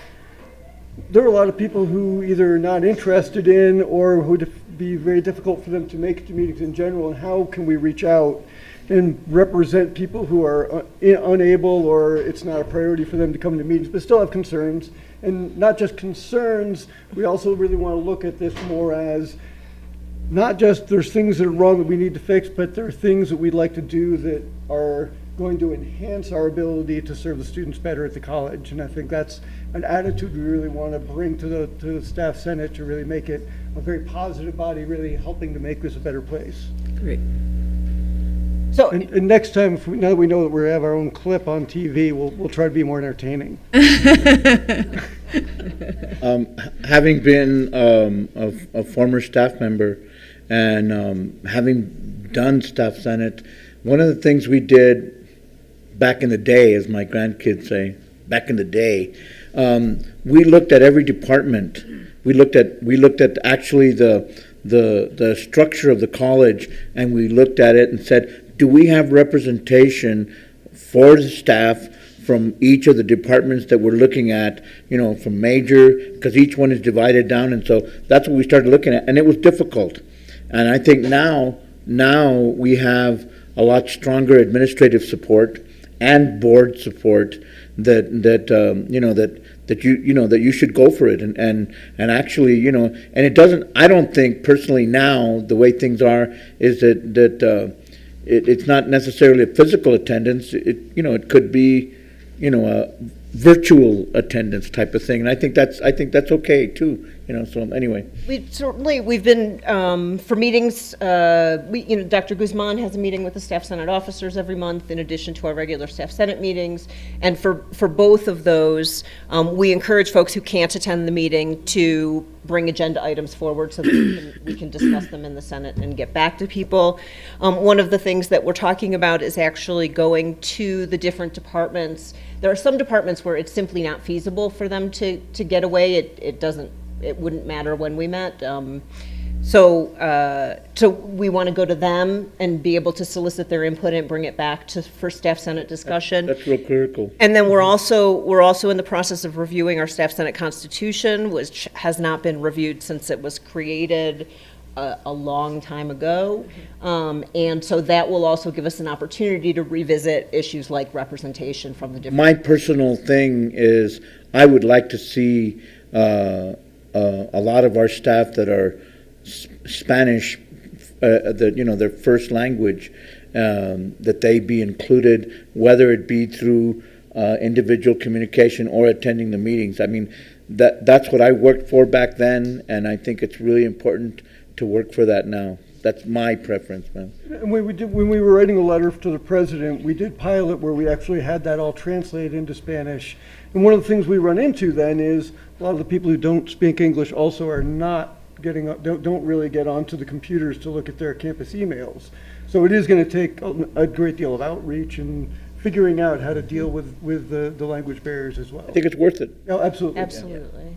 Speaker 13: there are a lot of people who either are not interested in or would be very difficult for them to make it to meetings in general, and how can we reach out and represent people who are unable or it's not a priority for them to come to meetings, but still have concerns. And not just concerns, we also really want to look at this more as not just there's things that are wrong that we need to fix, but there are things that we'd like to do that are going to enhance our ability to serve the students better at the college. And I think that's an attitude we really want to bring to the Staff Senate to really make it a very positive body, really helping to make this a better place.
Speaker 2: Great.
Speaker 12: So,
Speaker 13: and next time, now that we know that we have our own clip on TV, we'll try to be more entertaining.
Speaker 1: Having been a former staff member and having done Staff Senate, one of the things we did back in the day, as my grandkids say, back in the day, we looked at every department. We looked at actually the structure of the college, and we looked at it and said, do we have representation for the staff from each of the departments that we're looking at, from major, because each one is divided down, and so that's what we started looking at, and it was difficult. And I think now we have a lot stronger administrative support and board support that you should go for it, and actually, and it doesn't. I don't think personally now the way things are is that it's not necessarily a physical attendance. It could be virtual attendance type of thing, and I think that's okay too. So anyway,
Speaker 12: We've been, for meetings, Dr. Guzman has a meeting with the Staff Senate officers every month in addition to our regular Staff Senate meetings. And for both of those, we encourage folks who can't attend the meeting to bring agenda items forward so that we can discuss them in the Senate and get back to people. One of the things that we're talking about is actually going to the different departments. There are some departments where it's simply not feasible for them to get away. It wouldn't matter when we met. So we want to go to them and be able to solicit their input and bring it back for Staff Senate discussion.
Speaker 1: that's real critical.
Speaker 12: And then we're also in the process of reviewing our Staff Senate Constitution, which has not been reviewed since it was created a long time ago. And so that will also give us an opportunity to revisit issues like representation from the different.
Speaker 1: My personal thing is I would like to see a lot of our staff that are Spanish, their first language, that they be included, whether it be through individual communication or attending the meetings. I mean, that's what I worked for back then, and I think it's really important to work for that now. That's my preference, man.
Speaker 13: And when we were writing a letter to the president, we did pilot where we actually had that all translated into Spanish. And one of the things we run into then is a lot of the people who don't speak English also are not don't really get onto the computers to look at their campus emails. So it is going to take a great deal of outreach and figuring out how to deal with the language barriers as well.
Speaker 1: I think it's worth it.
Speaker 13: No, absolutely.
Speaker 12: Absolutely.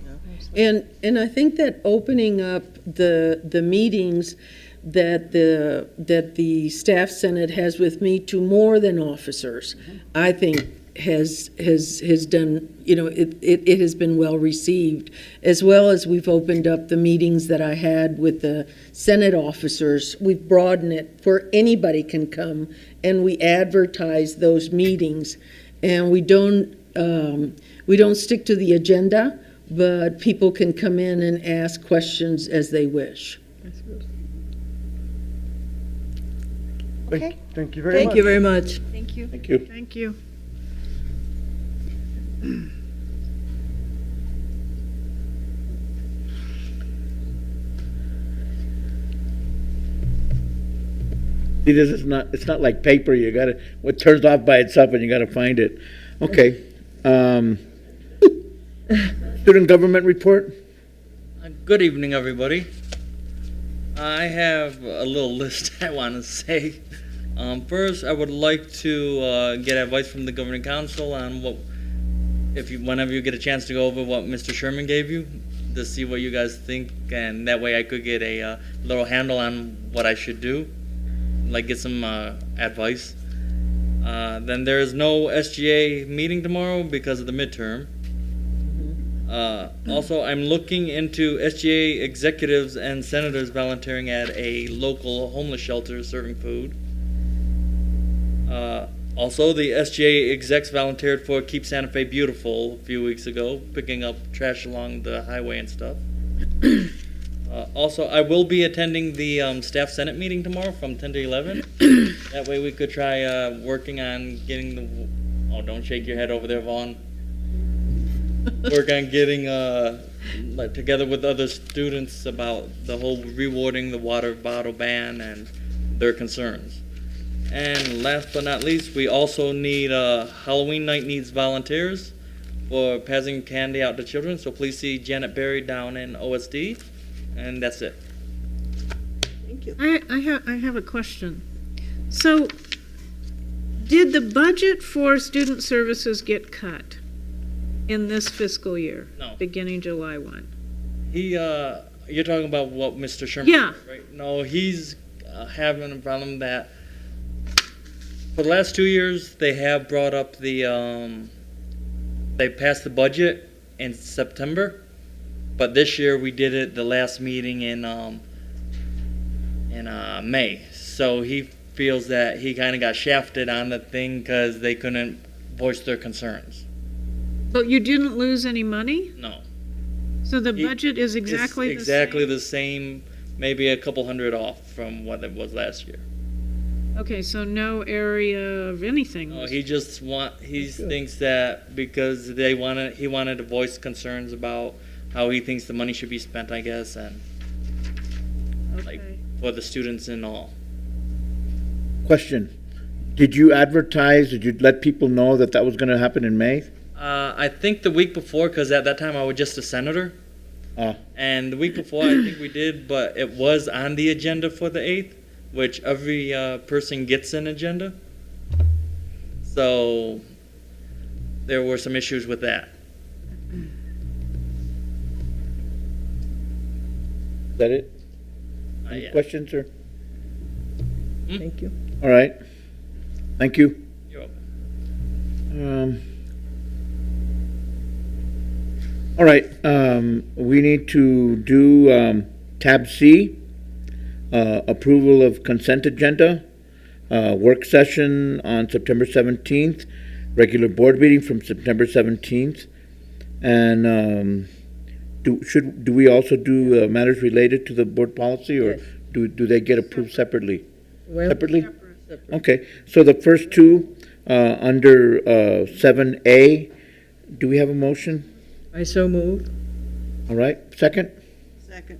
Speaker 7: And I think that opening up the meetings that the Staff Senate has with me to more than officers, I think has done, it has been well received, as well as we've opened up the meetings that I had with the Senate officers. We've broadened it where anybody can come, and we advertise those meetings, and we don't stick to the agenda, but people can come in and ask questions as they wish.
Speaker 12: Okay.
Speaker 13: Thank you very much.
Speaker 2: Thank you very much.
Speaker 6: Thank you.
Speaker 1: Thank you.
Speaker 3: Thank you.
Speaker 1: See, it's not like paper. You gotta, what turns off by itself and you gotta find it. Okay. Student government report?
Speaker 14: Good evening, everybody. I have a little list I want to say. First, I would like to get advice from the Governing Council on whenever you get a chance to go over what Mr. Sherman gave you, to see what you guys think, and that way I could get a little handle on what I should do, like get some advice. Then there is no SGA meeting tomorrow because of the midterm. Also, I'm looking into SGA executives and senators volunteering at a local homeless shelter serving food. Also, the SGA execs volunteered for Keep Santa Fe Beautiful a few weeks ago, picking up trash along the highway and stuff. Also, I will be attending the Staff Senate meeting tomorrow from 10 to 11. That way we could try working on getting the... Oh, don't shake your head over there, Vaughn. Work on getting together with other students about the whole rewarding the water bottle ban and their concerns. And last but not least, we also need Halloween night needs volunteers for passing candy out to children. So please see Janet Berry down in OSD. And that's it.
Speaker 8: Thank you.
Speaker 3: I have a question. So, did the budget for student services get cut in this fiscal year?
Speaker 14: No.
Speaker 3: Beginning July 1?
Speaker 14: You're talking about what Mr. Sherman
Speaker 3: Yeah.
Speaker 14: did, right? No, he's having a problem that for the last 2 years they have brought up the they passed the budget in September, but this year we did it the last meeting in May. So he feels that he kind of got shafted on the thing because they couldn't voice their concerns.
Speaker 3: But you didn't lose any money?
Speaker 14: No.
Speaker 3: So the budget is exactly
Speaker 14: the same, maybe a couple hundred off from what it was last year.
Speaker 3: Okay, so no area of anything.
Speaker 14: No,
Speaker 3: was-
Speaker 14: he thinks that because he wanted to voice concerns about how he thinks the money should be spent, I guess, and like
Speaker 3: Okay.
Speaker 14: for the students and all.
Speaker 1: Question, did you advertise, did you let people know that that was gonna happen in May?
Speaker 14: I think the week before, because at that time I was just a senator.
Speaker 1: Ah.
Speaker 14: And the week before, I think we did, but it was on the agenda for the 8th, which every person gets an agenda. So there were some issues with that.
Speaker 1: Is that it? Any
Speaker 14: Yeah.
Speaker 1: questions, or?
Speaker 2: Thank you.
Speaker 1: All right. Thank you.
Speaker 14: You're welcome.
Speaker 1: All right, we need to do tab C, approval of consent agenda, work session on September 17th, regular board meeting from September 17th, and do we also do matters related to the board policy, or
Speaker 2: Yes.
Speaker 1: do they get approved separately?
Speaker 2: Well,
Speaker 1: Separately? Okay, so the first two, under 7A, do we have a motion?
Speaker 2: I so moved.
Speaker 1: All right, second?
Speaker 8: Second.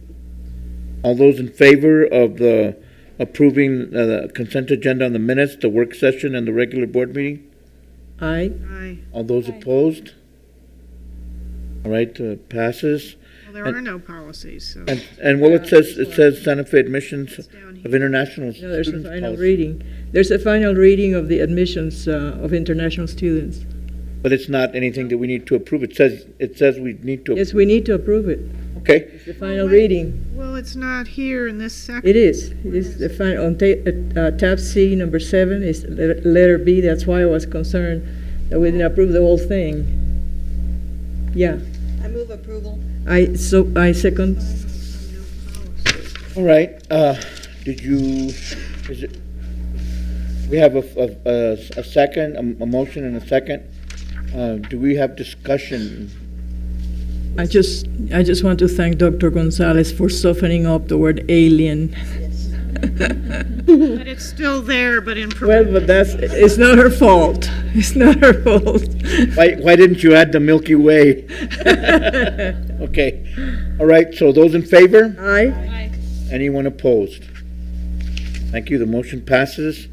Speaker 1: All those in favor of the approving the consent agenda on the minutes, the work session, and the regular board meeting?
Speaker 2: Aye.
Speaker 3: Aye.
Speaker 1: All those opposed? All right, passes.
Speaker 3: Well, there
Speaker 1: And-
Speaker 3: are no policies, so.
Speaker 1: And well, it says Santa Fe admissions
Speaker 3: It's down here.
Speaker 1: of international
Speaker 2: No, there's a
Speaker 1: students
Speaker 2: final
Speaker 1: policy.
Speaker 2: reading. There's a final reading of the admissions of international students.
Speaker 1: But it's not anything that we need to approve. It says we need to,
Speaker 2: Yes, we need to approve it.
Speaker 1: okay,
Speaker 2: It's the final
Speaker 3: wait.
Speaker 2: reading.
Speaker 3: Well, it's not here in this section.
Speaker 2: It is. It is the final, on tab C, number 7, is letter B. That's why I was concerned that we didn't approve the whole thing. Yeah,
Speaker 8: I move approval.
Speaker 2: I second.
Speaker 1: all right, did you, we have a second, a motion and a second. Do we have discussion?
Speaker 2: I just want to thank Dr. Gonzalez for softening up the word alien.
Speaker 3: But it's still there, but in.
Speaker 2: Well, but it's not her fault. It's not her fault.
Speaker 1: Why didn't you add the Milky Way? Okay, all right, so those in favor?
Speaker 2: Aye.
Speaker 1: Anyone opposed? Thank you, the motion passes.